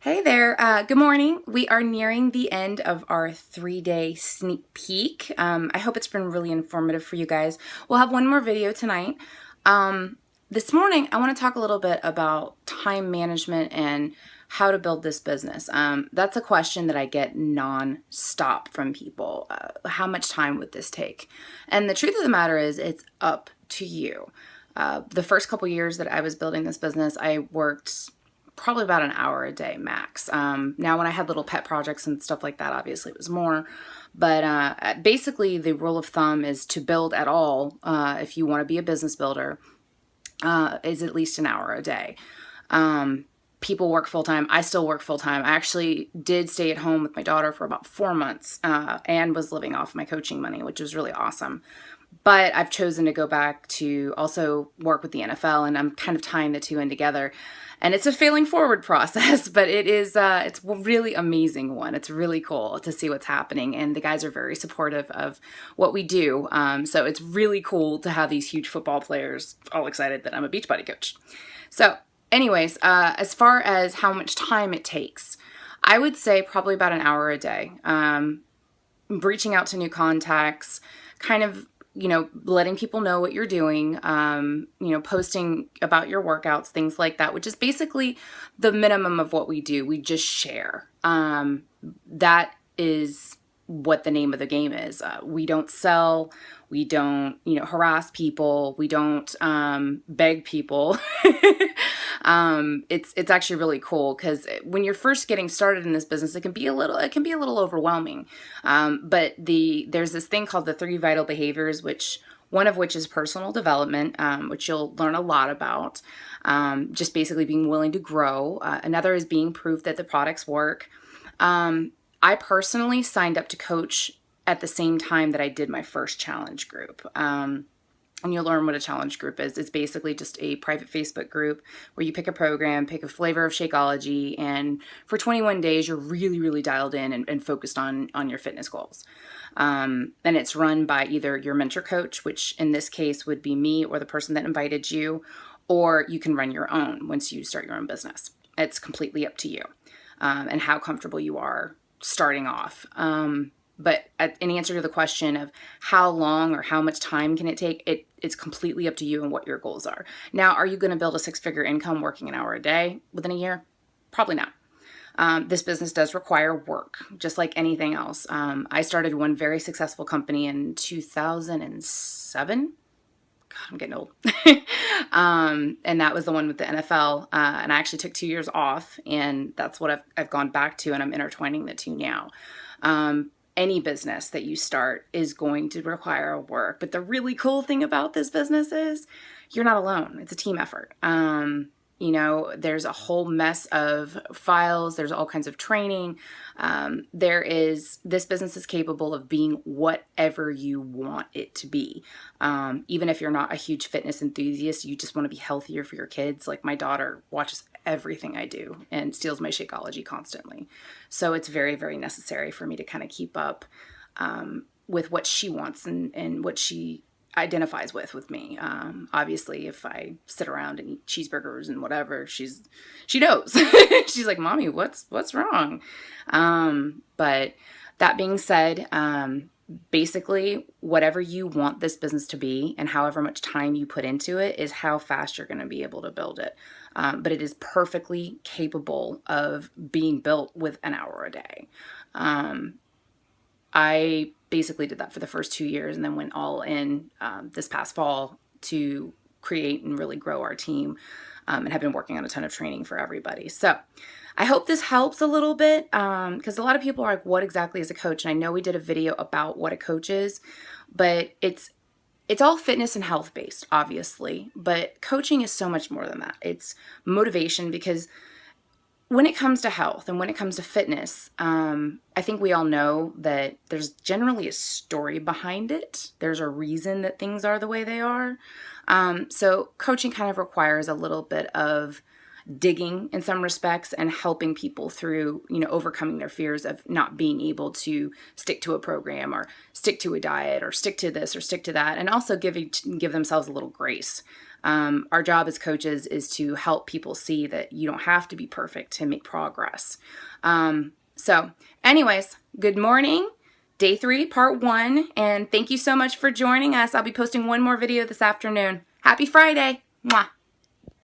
Hey there. Good morning. We are nearing the end of our 3-day sneak peek. I hope it's been really informative for you guys. We'll have one more video tonight. This morning, I want to talk a little bit about time management and how to build this business. That's a question that I get non-stop from people. How much time would this take? And the truth of the matter is, it's up to you. The first couple years that I was building this business, I worked probably about an hour a day max. Now, when I had little pet projects and stuff like that, obviously it was more. But basically, the rule of thumb is to build at all, if you want to be a business builder, is at least an hour a day. People work full time. I still work full time. I actually did stay at home with my daughter for about 4 months and was living off my coaching money, which was really awesome. But I've chosen to go back to also work with the NFL, and I'm kind of tying the two in together. And it's a failing forward process, but it's a really amazing one. It's really cool to see what's happening, and the guys are very supportive of what we do. So it's really cool to have these huge football players all excited that I'm a Beachbody coach. So anyways, as far as how much time it takes, I would say probably about an hour a day. Reaching out to new contacts, kind of letting people know what you're doing, posting about your workouts, things like that, which is basically the minimum of what we do. We just share. That is what the name of the game is. We don't sell. We don't, harass people. We don't beg people. It's actually really cool because when you're first getting started in this business, it can be a little overwhelming. But there's this thing called the 3 vital behaviors, one of which is personal development, which you'll learn a lot about. Just basically being willing to grow. Another is being proof that the products work. I personally signed up to coach at the same time that I did my first challenge group. And you'll learn what a challenge group is. It's basically just a private Facebook group where you pick a program, pick a flavor of Shakeology, and for 21 days, you're really, really dialed in and focused on your fitness goals. And it's run by either your mentor coach, which in this case would be me or the person that invited you, or you can run your own once you start your own business. It's completely up to you and how comfortable you are starting off. But in answer to the question of how long or how much time can it take, it's completely up to you and what your goals are. Now, are you going to build a 6-figure income working an hour a day within a year? Probably not. This business does require work, just like anything else. I started one very successful company in 2007. God, I'm getting old. And that was the one with the NFL. And I actually took 2 years off, and that's what I've gone back to, and I'm intertwining the two now. Any business that you start is going to require work. But the really cool thing about this business is you're not alone. It's a team effort. There's a whole mess of files. There's all kinds of training. This business is capable of being whatever you want it to be. Even if you're not a huge fitness enthusiast, you just want to be healthier for your kids. Like my daughter watches everything I do and steals my Shakeology constantly. So it's very, very necessary for me to kind of keep up with what she wants and what she identifies with me. Obviously, if I sit around and eat cheeseburgers and whatever, she knows. She's like, "Mommy, what's wrong?" But that being said, basically, whatever you want this business to be and however much time you put into it is how fast you're going to be able to build it. But it is perfectly capable of being built with an hour a day. I basically did that for the first 2 years and then went all in this past fall to create and really grow our team, and have been working on a ton of training for everybody. So I hope this helps a little bit because a lot of people are like, what exactly is a coach? And I know we did a video about what a coach is, but it's all fitness and health based, obviously, but coaching is so much more than that. It's motivation because when it comes to health and when it comes to fitness, I think we all know that there's generally a story behind it. There's a reason that things are the way they are. So coaching kind of requires a little bit of digging in some respects and helping people through, overcoming their fears of not being able to stick to a program or stick to a diet or stick to this or stick to that, and also give themselves a little grace. Our job as coaches is to help people see that you don't have to be perfect to make progress. So anyways, good morning, day 3, part 1, and thank you so much for joining us. I'll be posting one more video this afternoon. Happy Friday. Mwah.